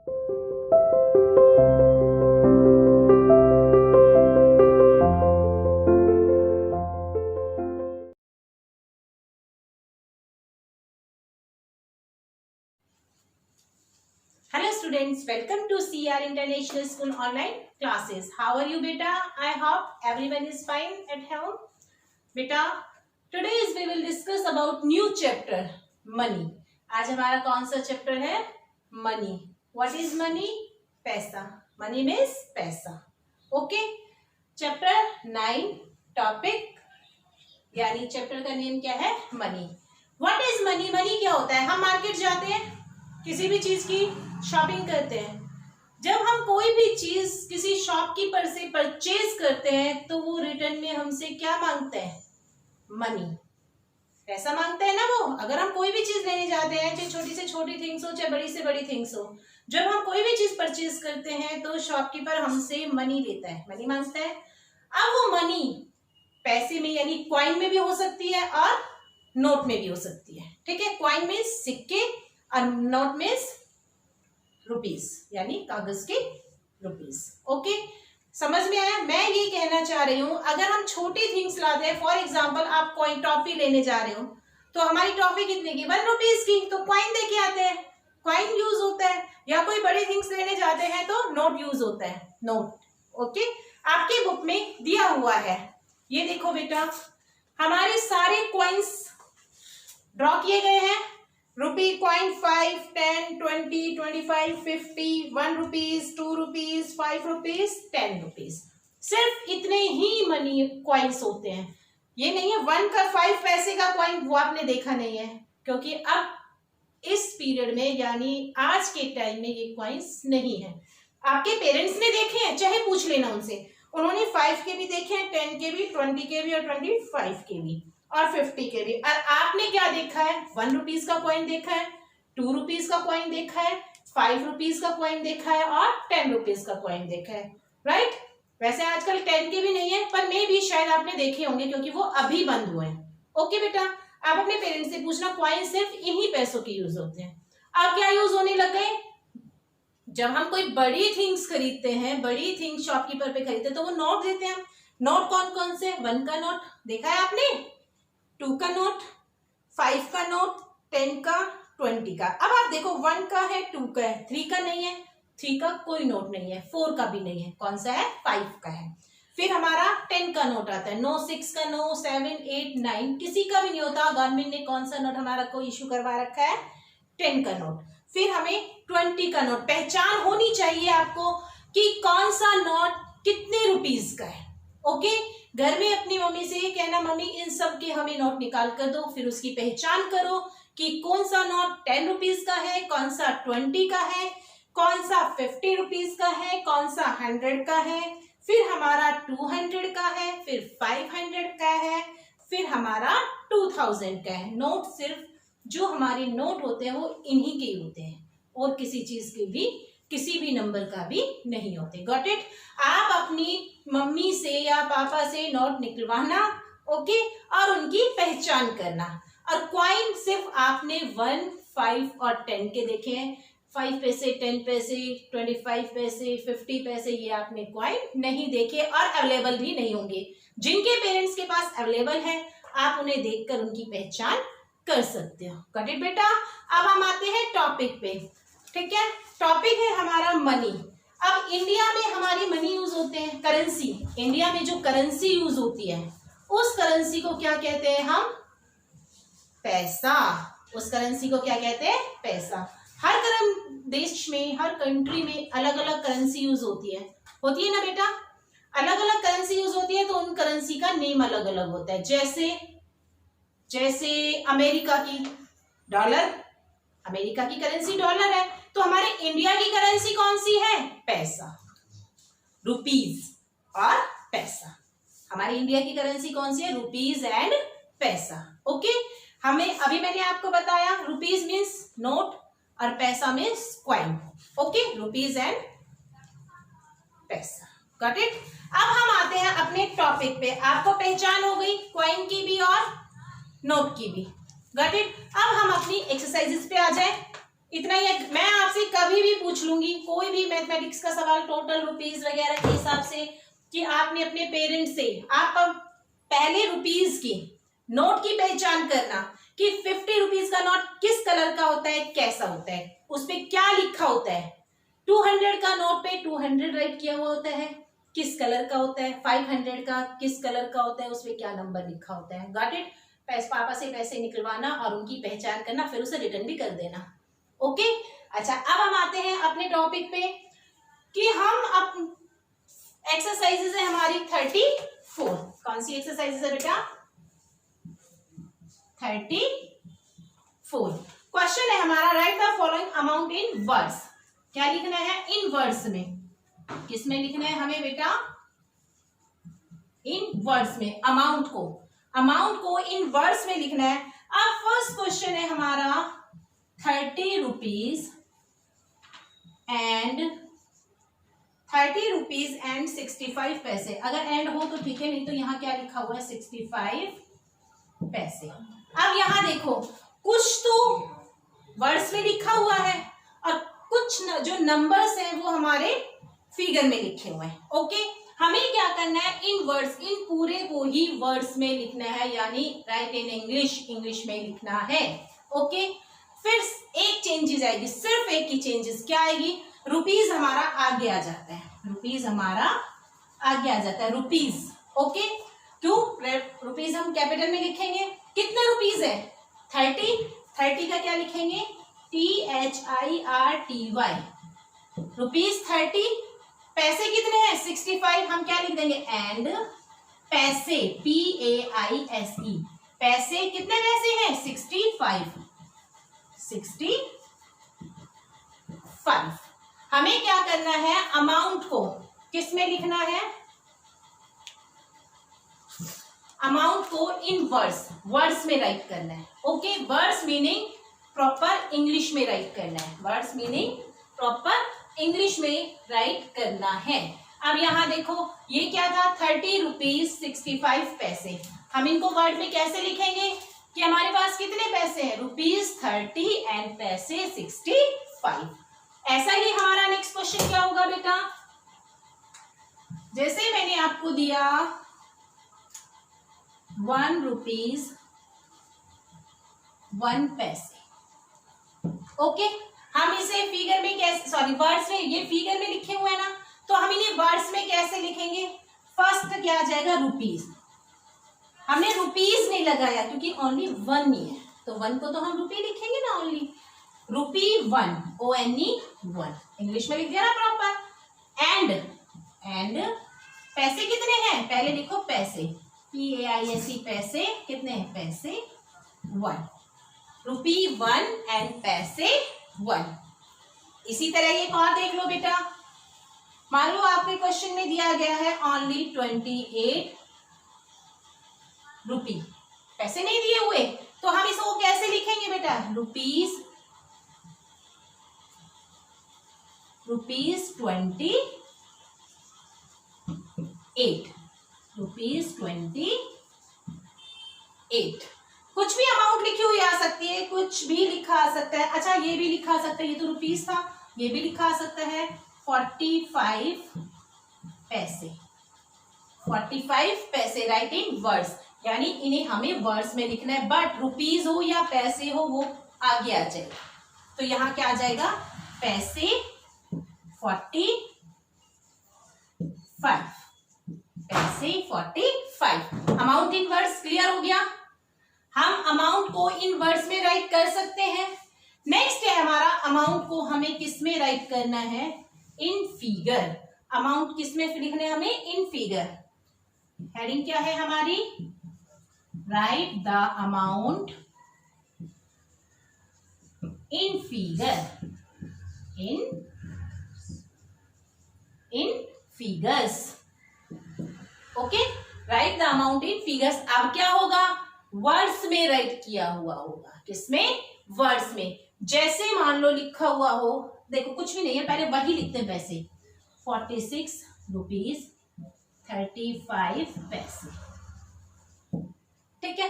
Hello students, welcome to CR International School online classes. How are you beta? I hope everyone is fine at home. Beta, today we will discuss about new chapter money. आज हमारा कौन सा chapter है? Money. What is money? पैसा. Money means पैसा. Okay. Chapter 9 topic यानी chapter का name क्या है? Money. What is money? Money क्या होता है? हम मार्केट जाते हैं, किसी भी चीज की शॉपिंग करते हैं. जब हम कोई भी चीज किसी शॉपकीपर से परचेज करते हैं तो वो रिटर्न में हमसे क्या मांगते हैं? मनी. पैसा मांगते हैं ना वो. अगर हम कोई भी चीज लेने जाते हैं, चाहे छोटी से छोटी थिंग्स हो चाहे बड़ी से बड़ी थिंग्स हो, जब हम कोई भी चीज परचेज करते हैं तो शॉपकीपर हमसे मनी लेता है, मनी मांगता है. अब वो मनी पैसे में यानी क्वाइन में भी हो सकती है और नोट में भी हो सकती है. ठीक है. क्वाइन मीन्स सिक्के और नोट मीन्स रुपीस यानी कागज के रुपीस. ओके, समझ में आया? मैं ये कहना चाह रही हूं, अगर हम छोटी थिंग्स लाते हैं, फॉर एग्जांपल आप कोई टॉफी लेने जा रहे हो तो हमारी टॉफी कितने की? 1 रुपीज की. तो क्वाइन दे के आते हैं, क्वाइन यूज होता है. या कोई बड़ी थिंग्स लेने जाते हैं तो नोट यूज होता है, नोट. ओके, आपकी बुक में दिया हुआ है, ये देखो बेटा, हमारे सारे क्वाइंस ड्रॉ किए गए हैं. Rupee coin 5, 10, 20, 25, 50, 1 rupees, 2 rupees, 5 rupees, 10 rupees. सिर्फ इतने ही मनी क्वाइंस होते हैं. ये नहीं है 1 का 5 पैसे का क्वाइन, वो आपने देखा नहीं है, क्योंकि अब इस पीरियड में यानी आज के टाइम में ये क्वाइंस नहीं है. आपके पेरेंट्स ने देखे हैं, चाहे पूछ लेना उनसे, उन्होंने 5 के भी देखे हैं, 10 के भी, 20 के भी और 25 के भी और 50 के भी. और आपने क्या देखा है? 1 रुपीज का कॉइन देखा है, 2 रुपीज का कॉइन देखा है, 5 रुपीज का कॉइन देखा है और 10 रुपीज का कॉइन देखा है. राइट. वैसे आजकल 10 के भी नहीं है, पर मे भी शायद आपने देखे होंगे क्योंकि वो अभी बंद हुए हैं. ओके बेटा, आप अपने पेरेंट्स से पूछना, कॉइन सिर्फ इन्हीं पैसों के यूज होते हैं. अब क्या यूज होने लग गए? जब हम कोई बड़ी थिंग्स खरीदते हैं, बड़ी थिंग्स शॉपकीपर पे खरीदते हैं तो वो नोट देते हैं. नोट कौन कौन से? 1 का नोट देखा है आपने, 2 का नोट, 5 का नोट, 10 का, 20 का. अब आप देखो 1 का है, 2 का है, 3 का नहीं है, 3 का कोई नोट नहीं है, 4 का भी नहीं है. कौन सा है? 5 का है. फिर हमारा 10 का नोट आता है. नो 6 का, नो 7, 8, 9 किसी का भी नहीं होता. गवर्नमेंट ने कौन सा नोट हमारा को इशू करवा रखा है? 10 का नोट. फिर हमें 20 का नोट. पहचान होनी चाहिए आपको कि कौन सा नोट कितने रुपीज का है. ओके, घर में अपनी मम्मी से ये कहना, मम्मी इन सब के हमें नोट निकाल कर दो. फिर उसकी पहचान करो कि कौन सा नोट 10 रुपीज का है, कौन सा 20 का है, कौन सा 50 रुपीज का है, कौन सा 100 का है, फिर हमारा 200 का है, फिर 500 का है, फिर हमारा 2000 का है. नोट सिर्फ जो हमारे नोट होते हैं वो इन्हीं के ही होते हैं और किसी चीज के भी, किसी भी नंबर का भी नहीं होते. Got it? आप अपनी मम्मी से या पापा से नोट निकलवाना. ओके, और उनकी पहचान करना. और क्वाइन सिर्फ आपने 1, 5 और 10 के देखे हैं. 5 पैसे, 10 पैसे, 25 पैसे, 50 पैसे, ये आपने क्वाइन नहीं देखे और अवेलेबल भी नहीं होंगे. जिनके पेरेंट्स के पास अवेलेबल है आप उन्हें देखकर उनकी पहचान कर सकते हो. गॉट इट बेटा? अब हम आते हैं टॉपिक पे. ठीक है, टॉपिक है हमारा मनी. अब इंडिया में हमारी मनी यूज होते हैं, करेंसी. इंडिया में जो करेंसी यूज होती है उस करेंसी को क्या कहते हैं हम? पैसा. उस करेंसी को क्या कहते हैं? पैसा. हर देश में, हर कंट्री में अलग अलग करेंसी यूज होती है ना बेटा? अलग अलग करेंसी यूज होती है तो उन करेंसी का नेम अलग अलग होता है. जैसे अमेरिका की डॉलर, अमेरिका की करेंसी डॉलर है. तो हमारे इंडिया की करेंसी कौन सी है? पैसा, रुपीज और पैसा. हमारी इंडिया की करेंसी कौन सी है? रुपीज एंड पैसा. ओके, हमें अभी मैंने आपको बताया रुपीज मीन्स नोट और paisa means coin. Okay, rupees and paisa. Got it? अब हम आते हैं अपने टॉपिक पे. आपको पहचान हो गई क्वाइन की भी और नोट की भी. Got it? अब हम अपनी एक्सरसाइजेस पे आ जाए. इतना ही. मैं आपसे कभी कोई भी पूछ लूंगी, कोई भी मैथमेटिक्स का सवाल टोटल रुपीज वगैरह के हिसाब से कि आपने अपने पेरेंट्स से आप पहले रुपीज की नोट की पहचान करना कि 50 रुपीज का नोट किस कलर का होता है, कैसा होता है, उस पे क्या लिखा होता है। 200 का नोट पे 200 राइट किया हुआ होता है, किस कलर का होता है। 500 का किस कलर का होता है, उसपे क्या नंबर लिखा होता है। Got it. पापा से पैसे निकलवाना और उनकी पहचान करना, फिर उसे रिटर्न भी कर देना। ओके। अच्छा, अब हम आते हैं अपने टॉपिक पे कि हम अब एक्सरसाइजेज है हमारी 34। कौन सी एक्सरसाइजेज है बेटा? 34। क्वेश्चन है हमारा, right the following amount in words. क्या लिखना है? इन वर्ड्स में। किसमें लिखना है हमें बेटा? इन वर्ड्स में। अमाउंट को इन वर्ड्स में लिखना है। अब फर्स्ट क्वेश्चन है हमारा 30 रुपीज एंड 65 पैसे। अगर एंड हो तो ठीक है, नहीं तो यहाँ क्या लिखा हुआ है? 65 पैसे। अब यहाँ देखो, कुछ तो वर्ड्स में लिखा हुआ है और कुछ जो नंबर्स हैं वो हमारे फिगर में लिखे हुए हैं। ओके, हमें क्या करना है? इन वर्ड्स, इन पूरे को ही वर्ड्स में लिखना है, यानी राइट इन इंग्लिश में लिखना है। ओके, फिर एक चेंजेस आएगी, सिर्फ एक ही चेंजेस। क्या आएगी? रुपीज हमारा आगे आ जाता है। रुपीज हमारा आगे आ जाता है। रुपीज। ओके, क्यों? रुपीज हम कैपिटल में लिखेंगे। कितने रुपीज है? 30 का क्या लिखेंगे? THIRTY। रुपीज 30। पैसे कितने हैं? 65। हम क्या लिख देंगे? एंड पैसे, PAISE। पैसे कितने पैसे हैं? 65। हमें क्या करना है? अमाउंट को किस में लिखना है? अमाउंट को इन वर्ड्स में राइट करना है। Okay, words meaning proper English में राइट करना है। वर्ड्स मीनिंग प्रॉपर इंग्लिश में राइट करना है। अब यहाँ देखो, ये क्या था? 30 रुपीज 65 पैसे। हम इनको वर्ड में कैसे लिखेंगे कि हमारे पास कितने पैसे हैं? रुपीज 30 एंड पैसे 65। ऐसा ही हमारा नेक्स्ट क्वेश्चन क्या होगा बेटा? जैसे मैंने आपको दिया 1 रुपीज 1 पैसे। ओके, हम इसे फिगर में कैसे, सॉरी वर्ड्स में, ये फिगर में लिखे हुए हैं ना, तो हम इन्हें वर्ड्स में कैसे लिखेंगे? फर्स्ट क्या आ जाएगा? रुपीज। हमने रुपीज नहीं लगाया क्योंकि ओनली 1 ही है, तो 1 को तो हम रुपी लिखेंगे ना, ओनली रुपी 1, ONE 1। इंग्लिश में लिख दिया ना प्रॉपर। एंड पैसे कितने हैं? पहले लिखो पैसे, PAISE। पैसे कितने हैं? पैसे 1। रुपी 1 एंड पैसे 1। इसी तरह एक और देख लो बेटा। मान लो आपके क्वेश्चन में दिया गया है ओनली 28 रुपी, पैसे नहीं दिए हुए, तो हम इसको कैसे लिखेंगे बेटा? रुपीज 28। रुपीज 28। कुछ भी अमाउंट लिखी हुई आ सकती है, कुछ भी लिखा आ सकता है। अच्छा, ये भी लिखा आ सकता है, ये तो रुपीज था, ये भी लिखा आ सकता है 45 पैसे। 45 पैसे राइट इन वर्ड्स, यानी इन्हें हमें वर्ड्स में लिखना है, बट रुपीज हो या पैसे हो वो आगे आ जाएगा। तो यहाँ क्या आ जाएगा? पैसे 45। पैसे 45। अमाउंट इन वर्ड्स क्लियर हो गया। हम अमाउंट को इन वर्ड्स में राइट कर सकते हैं। नेक्स्ट है हमारा, अमाउंट को हमें किस में राइट करना है? In figure. अमाउंट किस में लिखना है हमें? In figure. हेडिंग क्या है हमारी? Right the amount in figure. In figures. Okay, right the amount in figures. अब क्या होगा? वर्ड्स में राइट किया हुआ होगा। किसमें? वर्ड्स में। जैसे मान लो लिखा हुआ हो, देखो कुछ भी नहीं है, पहले वही लिखते हैं पैसे। 46 रुपीज 35 पैसे। ठीक है,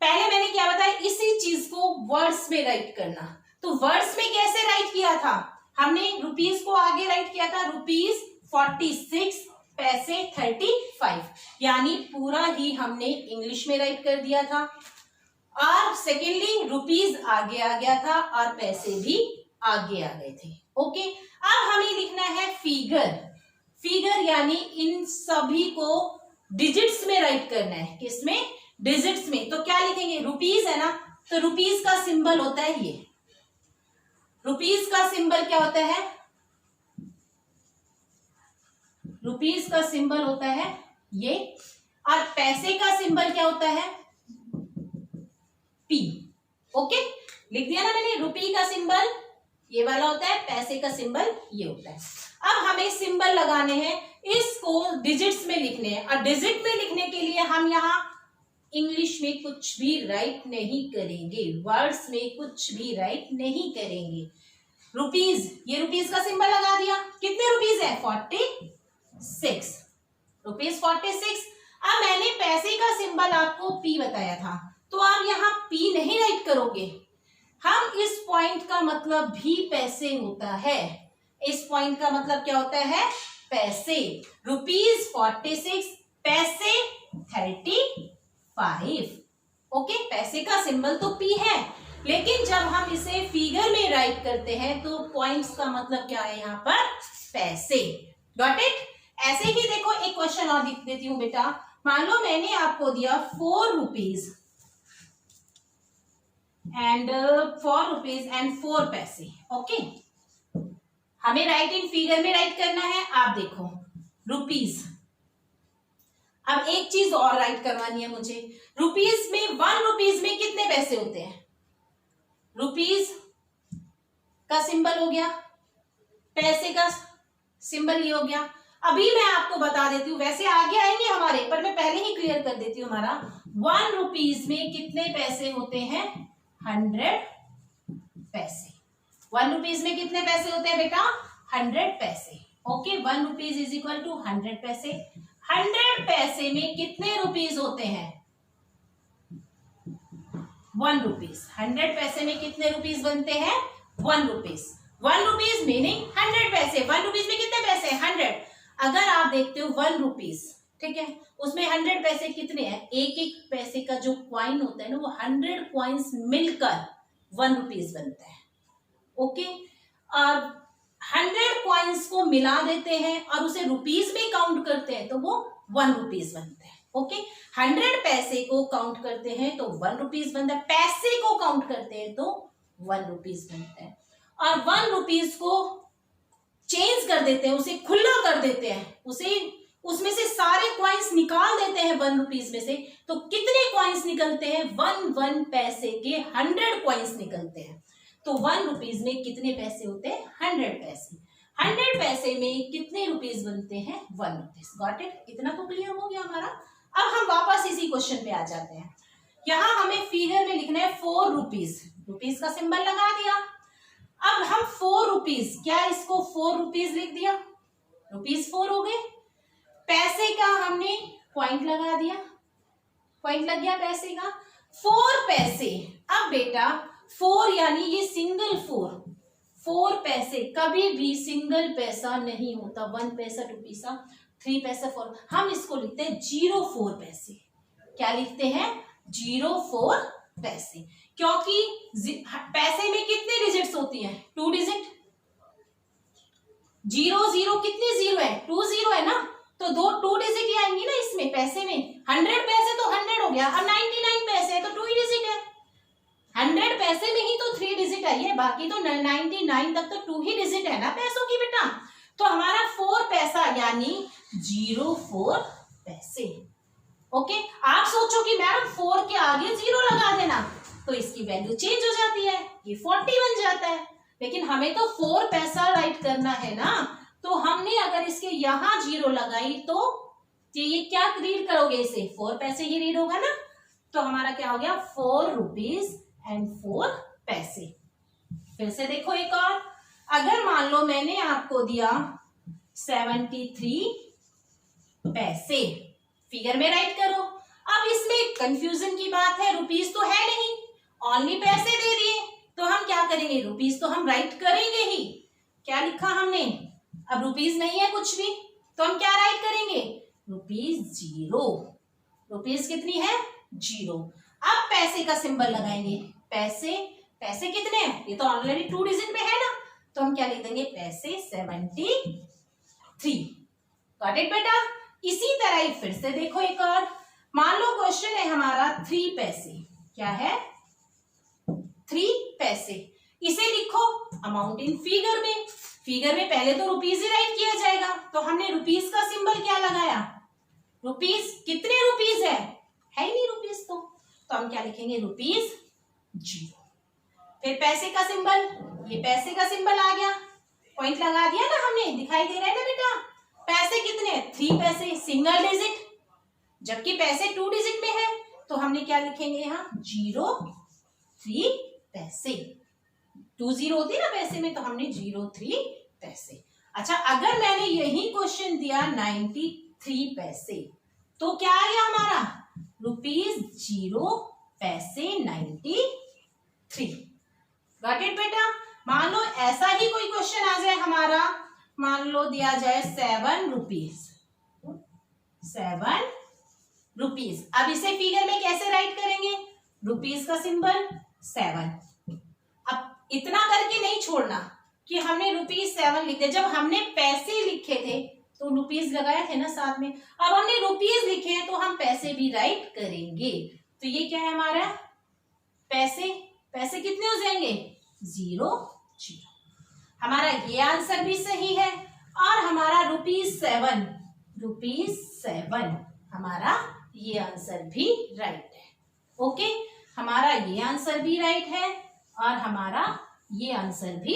पहले मैंने क्या बताया? इसी चीज को वर्ड्स में राइट करना। तो वर्ड्स में कैसे राइट किया था? हमने रुपीज को आगे राइट किया था, रुपीज 46 पैसे 35, यानी पूरा ही हमने इंग्लिश में राइट कर दिया था। और सेकेंडली रुपीज आगे आ गया था और पैसे भी आगे आ गए थे। ओके, अब हमें लिखना है फिगर। फिगर यानी इन सभी को डिजिट्स में राइट करना है। किसमें? डिजिट्स में। तो क्या लिखेंगे? रुपीज है ना, तो रुपीज का सिंबल होता है ये। रुपीज का सिंबल क्या होता है? रुपीज का सिंबल होता है ये। और पैसे का सिंबल क्या होता है? पी। ओके, लिख दिया ना मैंने। रुपी का सिंबल ये वाला होता है, पैसे का सिंबल ये होता है। अब हमें सिंबल लगाने हैं, इसको डिजिट्स में लिखने हैं। और डिजिट में लिखने के लिए हम यहाँ इंग्लिश में कुछ भी राइट नहीं करेंगे, वर्ड्स में कुछ भी राइट नहीं करेंगे। रुपीज, ये रुपीज का सिंबल लगा दिया। कितने रुपीज है? 46 रुपीज 46। अब मैंने पैसे का सिंबल आपको पी बताया था, तो आप यहाँ पी नहीं राइट करोगे। हम इस पॉइंट का मतलब भी पैसे होता है। इस पॉइंट का मतलब क्या होता है? पैसे। रुपीज 46 पैसे 35। ओके, पैसे का सिंबल तो पी है, लेकिन जब हम इसे फिगर में राइट करते हैं तो पॉइंट्स का मतलब क्या है यहाँ पर? पैसे। Got it? ऐसे ही देखो, एक क्वेश्चन और लिख देती हूँ बेटा। मान लो मैंने आपको दिया 4 रुपीज एंड 4 पैसे। ओके, हमें राइट इन फिगर में राइट करना है। आप देखो, रुपीज। अब एक चीज और राइट करवानी है मुझे। रुपीज में 1 रुपीज में कितने पैसे होते हैं? रुपीज का सिंबल हो गया, पैसे का सिंबल ये हो गया। अभी मैं आपको बता देती हूँ, वैसे आगे आएंगे हमारे, पर मैं पहले ही क्लियर कर देती हूँ। हमारा 1 रुपीज में कितने पैसे होते हैं? 100 पैसे। 1 रुपीज में कितने पैसे होते हैं बेटा? 100 पैसे। Okay, 1 rupees is equal to 100 पैसे। 100 पैसे में कितने रुपीज होते हैं? 1 रुपीज। 100 पैसे में कितने रुपीज बनते हैं? 1 रुपीज। 1 रुपीज मीनिंग 100 पैसे। 1 रुपीज में कितने पैसे? 100। अगर आप देखते हो 1 रुपीज, ठीक है, उसमें 100 पैसे कितने हैं? एक एक पैसे का जो क्वाइन होता है ना, वो 100 क्वाइंस मिलकर 1 रुपीज बनता है। ओके, और 100 क्वाइंस को मिला देते हैं और उसे रुपीज में काउंट करते हैं तो वो 1 रुपीज बनता है। ओके, 100 पैसे को काउंट करते हैं तो 1 रुपीज बनता है। पैसे को काउंट करते हैं तो 1 रुपीज बनता है। और 1 रुपीज को चेंज कर देते हैं, उसे खुला कर देते हैं, उसे उसमें से सारे क्वाइंस निकाल देते हैं 1 रुपीज में से, तो कितने क्वाइंस निकलते हैं? 1 पैसे के 100 क्वाइंस निकलते हैं। तो 1 रुपीज में कितने पैसे होते हैं? 100 पैसे। 100 पैसे में कितने रुपीज बनते हैं? 1 रुपीज। Got it? इतना तो क्लियर हो गया हमारा। अब हम वापस इसी क्वेश्चन पे आ जाते हैं। यहाँ हमें फिगर में लिखना है 4 रुपीज। रुपीज का सिंबल लगा दिया। अब हम 4 रुपीज, क्या इसको 4 रुपीज लिख दिया? रुपीज 4 हो गए। पैसे का हमने पॉइंट लगा दिया, पॉइंट लग गया पैसे का। 4 पैसे। अब बेटा 4 यानी ये सिंगल 4 पैसे कभी भी सिंगल पैसा नहीं होता। 1 पैसा, 2 पैसा, 3 पैसा, 4। हम इसको लिखते हैं 0 पैसे। क्या लिखते हैं? 0 पैसे। क्योंकि पैसे में कितने डिजिट्स होती हैं? 2 डिजिट। 0 कितने 0 है? 2 0 है ना, तो 2 डिजिट ही आएंगी ना इसमें। पैसे में 100 पैसे तो 100 हो गया। अब 99 पैसे है तो 2 ही डिजिट है। 100 पैसे में ही तो 3 डिजिट आई है, बाकी तो 99 तक तो 2 ही डिजिट है ना पैसों की बेटा। तो हमारा 4 पैसा यानी 0 पैसे। ओके, आप सोचो कि मैम 4 के आगे 0 लगा देना तो इसकी वैल्यू चेंज हो जाती है, ये 40 बन जाता है। लेकिन हमें तो 4 पैसा राइट करना है ना, तो हमने अगर इसके यहाँ 0 लगाई तो ये क्या रीड करोगे? इसे 4 पैसे ही रीड होगा ना। तो हमारा क्या हो गया? 4 रुपीज एंड 4 पैसे। फिर से देखो एक और। अगर मान लो मैंने आपको दिया 73 पैसे, फिगर में राइट करो। अब इसमें कंफ्यूजन की बात है, रुपीज तो है नहीं, ओनली पैसे दे दिए, तो हम क्या करेंगे? रुपीज तो हम राइट करेंगे ही। क्या लिखा हमने, अब रुपीज नहीं है कुछ भी, तो हम क्या राइट करेंगे, ₹0। रुपीज कितनी है, 0। अब पैसे का सिंबल लगाएंगे, पैसे, पैसे कितने हैं, ये तो ऑलरेडी 2 डिजिट में है ना, तो हम क्या लिख देंगे, पैसे 73। गॉट इट बेटा। इसी तरह ही फिर से देखो एक और, मान लो क्वेश्चन है हमारा 3 पैसे, क्या है, 3 पैसे। इसे लिखो अमाउंट इन फिगर में, फिगर में पहले तो रुपीज ही राइट किया जाएगा, तो हमने रुपीज का सिंबल क्या लगाया, रुपीज, कितने रुपीज है ही नहीं रुपीज, तो हम क्या लिखेंगे, ₹0। फिर पैसे का सिंबल, ये पैसे का सिंबल आ गया, पॉइंट लगा दिया ना हमने, दिखाई दे रहा है ना बेटा, पैसे कितने, 3 पैसे, सिंगल डिजिट, जबकि पैसे 2 डिजिट में है, तो हमने क्या लिखेंगे यहाँ, 03 पैसे, 20 होती है ना पैसे में, तो हमने 03 पैसे। अच्छा, अगर मैंने यही क्वेश्चन दिया 93 पैसे, तो क्या आ गया हमारा, ₹0 पैसे 93। गॉट इट बेटा। मान लो ऐसा ही कोई क्वेश्चन आ जाए हमारा, मान लो दिया जाए 7 रुपीज, 7 रुपीज। अब इसे फिगर में कैसे राइट करेंगे, रुपीज का सिंबल 7। अब इतना करके नहीं छोड़ना कि हमने ₹7 लिख दिया, जब हमने पैसे लिखे थे तो रुपीज लगाए थे ना साथ में, अब हमने रुपीज लिखे हैं तो हम पैसे भी राइट करेंगे। तो ये क्या है हमारा, पैसे, पैसे कितने हो जाएंगे, 0। हमारा ये आंसर भी सही है, और हमारा ₹7, हमारा ये आंसर भी राइट है। ओके, हमारा ये आंसर भी राइट है और हमारा ये आंसर भी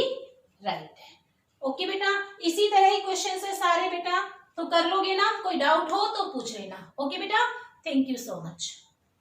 राइट है। ओके बेटा, इसी तरह ही क्वेश्चन है सारे बेटा, तो कर लोगे ना, कोई डाउट हो तो पूछ लेना। ओके बेटा, थैंक यू सो मच।